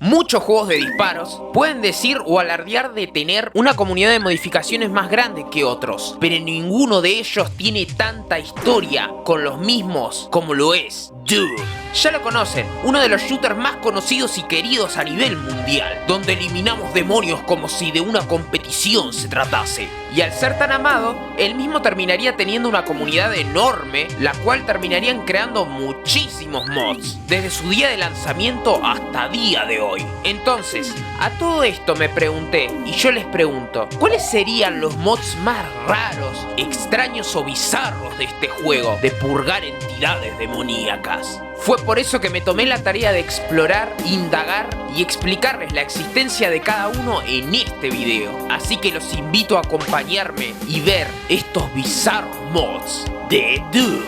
Muchos juegos de disparos pueden decir o alardear de tener una comunidad de modificaciones más grande que otros, pero ninguno de ellos tiene tanta historia con los mismos como lo es Doom. Ya lo conocen, uno de los shooters más conocidos y queridos a nivel mundial, donde eliminamos demonios como si de una competición se tratase. Y al ser tan amado, él mismo terminaría teniendo una comunidad enorme, la cual terminarían creando muchísimos mods, desde su día de lanzamiento hasta día de hoy. Entonces, a todo esto me pregunté, y yo les pregunto, ¿cuáles serían los mods más raros, extraños o bizarros de este juego de purgar entidades demoníacas? Fue por eso que me tomé la tarea de explorar, indagar y explicarles la existencia de cada uno en este video. Así que los invito a acompañarme y ver estos bizarros mods de Doom.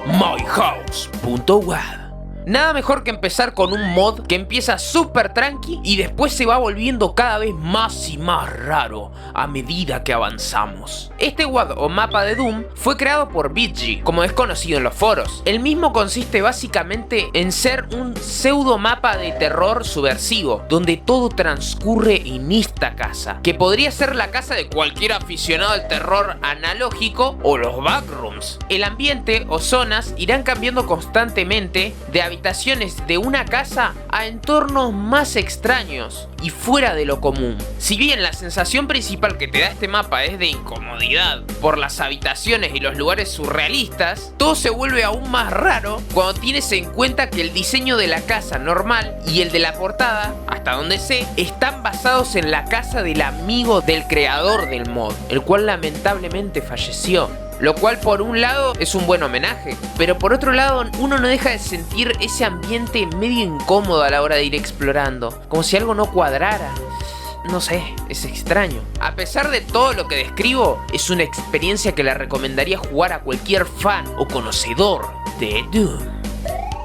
myhouse.web. Nada mejor que empezar con un mod que empieza súper tranqui y después se va volviendo cada vez más y más raro a medida que avanzamos. Este WAD o mapa de Doom fue creado por BitG, como es conocido en los foros. El mismo consiste básicamente en ser un pseudo mapa de terror subversivo, donde todo transcurre en esta casa, que podría ser la casa de cualquier aficionado al terror analógico o los backrooms. El ambiente o zonas irán cambiando constantemente de habitaciones de una casa a entornos más extraños y fuera de lo común. Si bien la sensación principal que te da este mapa es de incomodidad por las habitaciones y los lugares surrealistas, todo se vuelve aún más raro cuando tienes en cuenta que el diseño de la casa normal y el de la portada, hasta donde sé, están basados en la casa del amigo del creador del mod, el cual lamentablemente falleció. Lo cual por un lado es un buen homenaje, pero por otro lado uno no deja de sentir ese ambiente medio incómodo a la hora de ir explorando, como si algo no cuadrara. No sé, es extraño. A pesar de todo lo que describo, es una experiencia que le recomendaría jugar a cualquier fan o conocedor de Doom.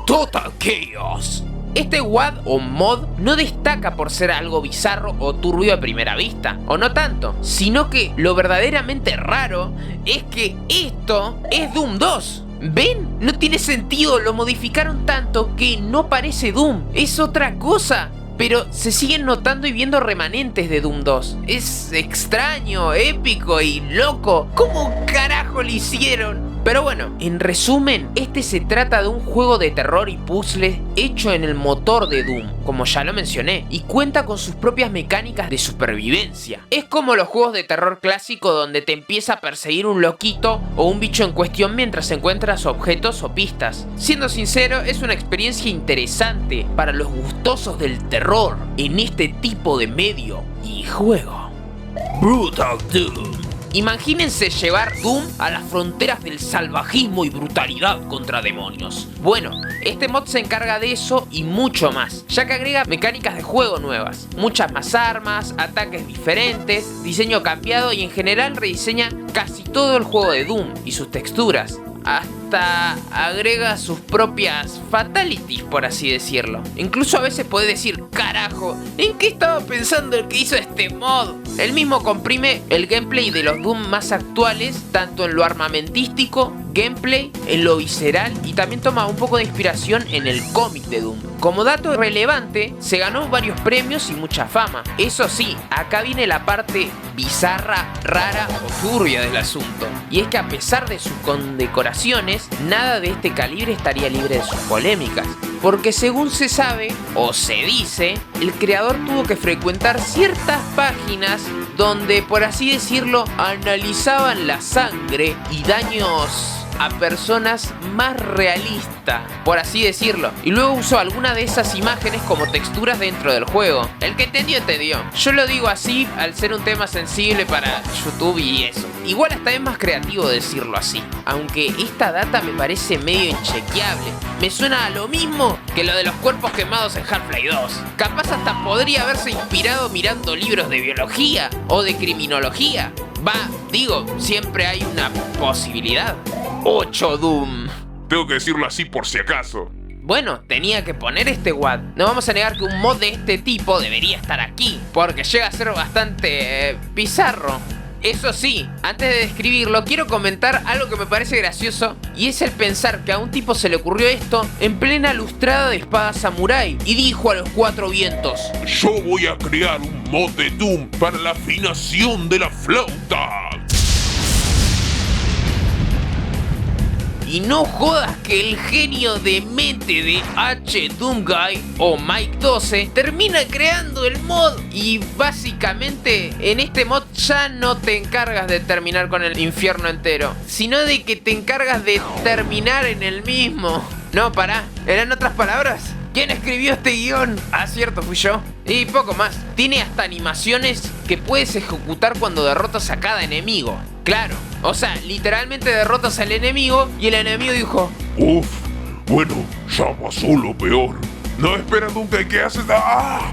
Total Chaos. Este WAD o mod no destaca por ser algo bizarro o turbio a primera vista, o no tanto, sino que lo verdaderamente raro es que esto es Doom 2. ¿Ven? No tiene sentido, lo modificaron tanto que no parece Doom, es otra cosa. Pero se siguen notando y viendo remanentes de Doom 2. Es extraño, épico y loco. ¿Cómo carajo lo hicieron? Pero bueno, en resumen, este se trata de un juego de terror y puzzles hecho en el motor de Doom, como ya lo mencioné, y cuenta con sus propias mecánicas de supervivencia. Es como los juegos de terror clásico donde te empieza a perseguir un loquito o un bicho en cuestión mientras encuentras objetos o pistas. Siendo sincero, es una experiencia interesante para los gustosos del terror en este tipo de medio y juego. Brutal Doom. Imagínense llevar Doom a las fronteras del salvajismo y brutalidad contra demonios. Bueno, este mod se encarga de eso y mucho más, ya que agrega mecánicas de juego nuevas, muchas más armas, ataques diferentes, diseño cambiado y en general rediseña casi todo el juego de Doom y sus texturas. Hasta agrega sus propias fatalities, por así decirlo. Incluso a veces puede decir, carajo, ¿en qué estaba pensando el que hizo este mod? Él mismo comprime el gameplay de los Doom más actuales, tanto en lo armamentístico, gameplay, en lo visceral, y también toma un poco de inspiración en el cómic de Doom. Como dato relevante, se ganó varios premios y mucha fama. Eso sí, acá viene la parte bizarra, rara o turbia del asunto. Y es que a pesar de sus condecoraciones, nada de este calibre estaría libre de sus polémicas. Porque según se sabe, o se dice, el creador tuvo que frecuentar ciertas páginas donde, por así decirlo, analizaban la sangre y daños a personas más realistas, por así decirlo, y luego usó alguna de esas imágenes como texturas dentro del juego. El que entendió, entendió. Yo lo digo así al ser un tema sensible para YouTube y eso. Igual hasta es más creativo decirlo así, aunque esta data me parece medio inchequeable. Me suena a lo mismo que lo de los cuerpos quemados en Half-Life 2. Capaz hasta podría haberse inspirado mirando libros de biología o de criminología. Va, digo, siempre hay una posibilidad. 8 Doom. Tengo que decirlo así por si acaso. Bueno, tenía que poner este WAD. No vamos a negar que un mod de este tipo debería estar aquí, porque llega a ser bastante bizarro. Eso sí, antes de describirlo, quiero comentar algo que me parece gracioso, y es el pensar que a un tipo se le ocurrió esto en plena lustrada de espada samurái y dijo a los cuatro vientos: Yo voy a crear un mod de Doom para la afinación de la flauta. Y no jodas que el genio de mente de H. Doomguy o Mike 12 termina creando el mod. Y básicamente en este mod ya no te encargas de terminar con el infierno entero, sino de que te encargas de terminar en el mismo. No, pará, ¿eran otras palabras? ¿Quién escribió este guión? Ah, cierto, fui yo. Y poco más. Tiene hasta animaciones que puedes ejecutar cuando derrotas a cada enemigo. Claro, o sea, literalmente derrotas al enemigo y el enemigo dijo: Uf, bueno, ya pasó lo peor. No esperas nunca que haces. ¡Ah,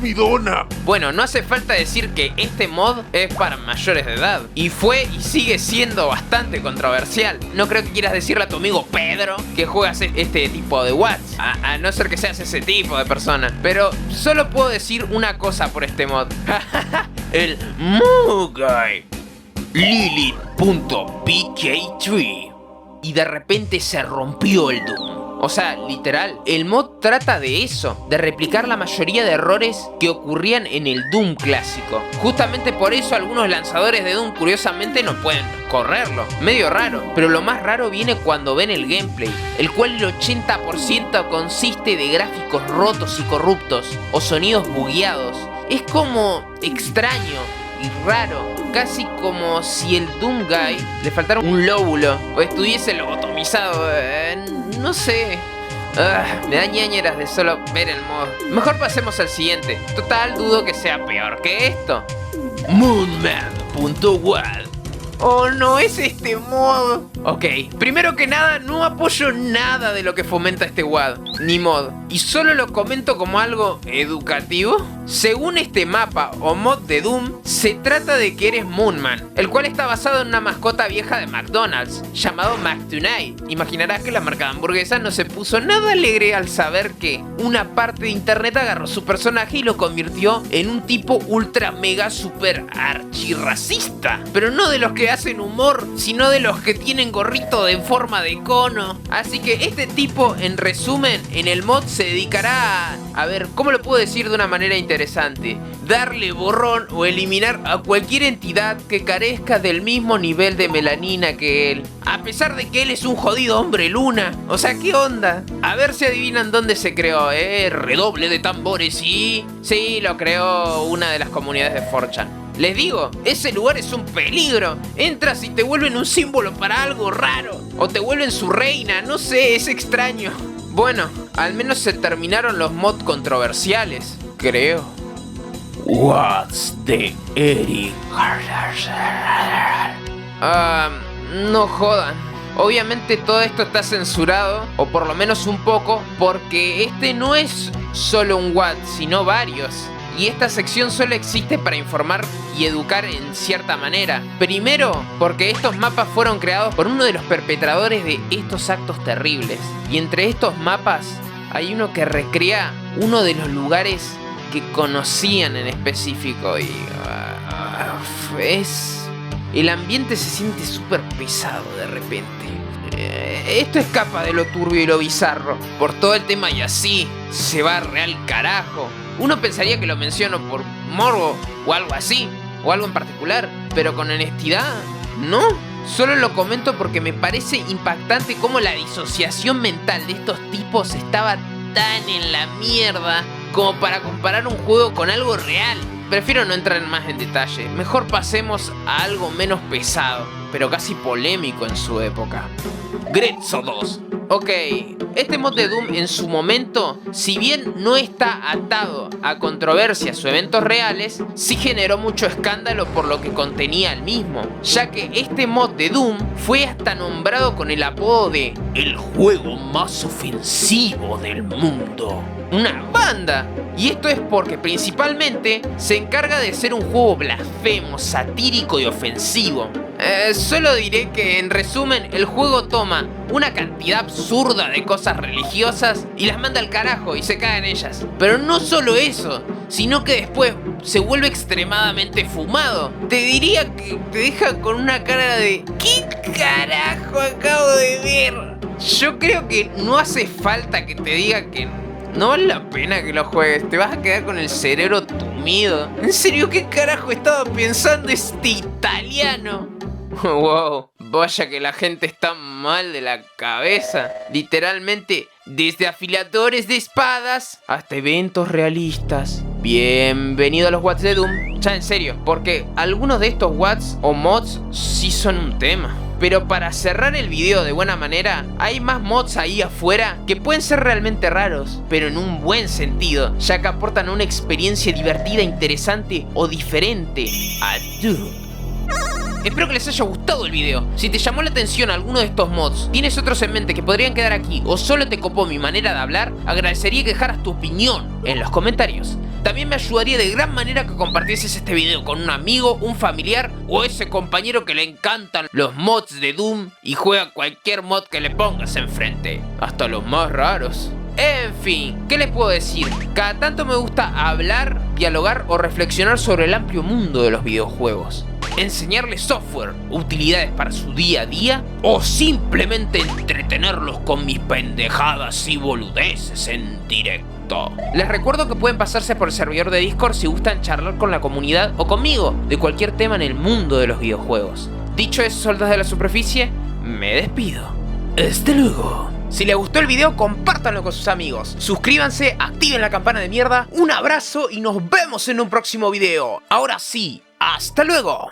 mi dona! Bueno, no hace falta decir que este mod es para mayores de edad. Y fue y sigue siendo bastante controversial. No creo que quieras decirle a tu amigo Pedro que juegas este tipo de WADs. A no ser que seas ese tipo de persona. Pero solo puedo decir una cosa por este mod. El Mugai Lily.pk3. Y de repente se rompió el Doom. O sea, literal, el mod trata de eso, de replicar la mayoría de errores que ocurrían en el Doom clásico. Justamente por eso algunos lanzadores de Doom curiosamente no pueden correrlo. Medio raro, pero lo más raro viene cuando ven el gameplay, el cual el 80% consiste de gráficos rotos y corruptos o sonidos bugueados. Es como extraño y raro, casi como si el Doomguy le faltara un lóbulo o estuviese lobotomizado. No sé. Me da ñañeras de solo ver el mod. Mejor pasemos al siguiente. Total, dudo que sea peor que esto. Moonman.wad. Oh, no es este mod. Ok, primero que nada, no apoyo nada de lo que fomenta este WAD, ni mod. Y solo lo comento como algo educativo. Según este mapa o mod de Doom, se trata de que eres Moonman, el cual está basado en una mascota vieja de McDonald's, llamado McTonight. Imaginarás que la marca de hamburguesa no se puso nada alegre al saber que una parte de internet agarró su personaje y lo convirtió en un tipo ultra mega super archirracista. Pero no de los que hacen humor, sino de los que tienen gorrito en forma de cono. Así que este tipo, en resumen, en el mod se dedicará a ver, ¿cómo lo puedo decir de una manera interesante? Darle borrón o eliminar a cualquier entidad que carezca del mismo nivel de melanina que él. A pesar de que él es un jodido hombre luna. O sea, ¿qué onda? A ver si adivinan dónde se creó, redoble de tambores, sí. Sí, lo creó una de las comunidades de 4chan. Les digo, ese lugar es un peligro. Entras y te vuelven un símbolo para algo raro. O te vuelven su reina, no sé, es extraño. Bueno, al menos se terminaron los mods controversiales, creo. What's the Eric? No jodan. Obviamente todo esto está censurado, o por lo menos un poco, porque este no es solo un WAD, sino varios. Y esta sección solo existe para informar y educar en cierta manera. Primero, porque estos mapas fueron creados por uno de los perpetradores de estos actos terribles. Y entre estos mapas hay uno que recrea uno de los lugares que conocían en específico. Y el ambiente se siente súper pesado de repente. Esto escapa de lo turbio y lo bizarro. Por todo el tema y así, se va real carajo. Uno pensaría que lo menciono por morbo o algo así, o algo en particular, pero con honestidad, no. Solo lo comento porque me parece impactante cómo la disociación mental de estos tipos estaba tan en la mierda como para comparar un juego con algo real. Prefiero no entrar más en detalle, mejor pasemos a algo menos pesado, pero casi polémico en su época. Grezzo 2. Ok, este mod de Doom en su momento, si bien no está atado a controversias o eventos reales, sí generó mucho escándalo por lo que contenía el mismo, ya que este mod de Doom fue hasta nombrado con el apodo de el juego más ofensivo del mundo. Una banda. Y esto es porque principalmente se encarga de ser un juego blasfemo, satírico y ofensivo. Solo diré que en resumen el juego toma una cantidad absurda de cosas religiosas y las manda al carajo y se cae en ellas. Pero no solo eso, sino que después se vuelve extremadamente fumado. Te diría que te deja con una cara de ¿qué carajo acabo de ver? Yo creo que no hace falta que te diga que no vale la pena que lo juegues. Te vas a quedar con el cerebro tumido. ¿En serio qué carajo estaba pensando este italiano? Wow, vaya que la gente está mal de la cabeza. Literalmente, desde afiladores de espadas hasta eventos realistas. Bienvenido a los WADs de Doom. Ya en serio, porque algunos de estos WADs o mods sí son un tema. Pero para cerrar el video de buena manera, hay más mods ahí afuera que pueden ser realmente raros, pero en un buen sentido, ya que aportan una experiencia divertida, interesante o diferente a Doom. Espero que les haya gustado el video. Si te llamó la atención alguno de estos mods, tienes otros en mente que podrían quedar aquí o solo te copó mi manera de hablar, agradecería que dejaras tu opinión en los comentarios. También me ayudaría de gran manera que compartieses este video con un amigo, un familiar o ese compañero que le encantan los mods de Doom y juega cualquier mod que le pongas enfrente, hasta los más raros. En fin, ¿qué les puedo decir? Cada tanto me gusta hablar, dialogar o reflexionar sobre el amplio mundo de los videojuegos. Enseñarles software, utilidades para su día a día o simplemente entretenerlos con mis pendejadas y boludeces en directo. Les recuerdo que pueden pasarse por el servidor de Discord si gustan charlar con la comunidad o conmigo de cualquier tema en el mundo de los videojuegos. Dicho eso, soldados de la superficie, me despido. Hasta luego. Si les gustó el video, compártanlo con sus amigos. Suscríbanse, activen la campana de mierda. Un abrazo y nos vemos en un próximo video. Ahora sí, hasta luego.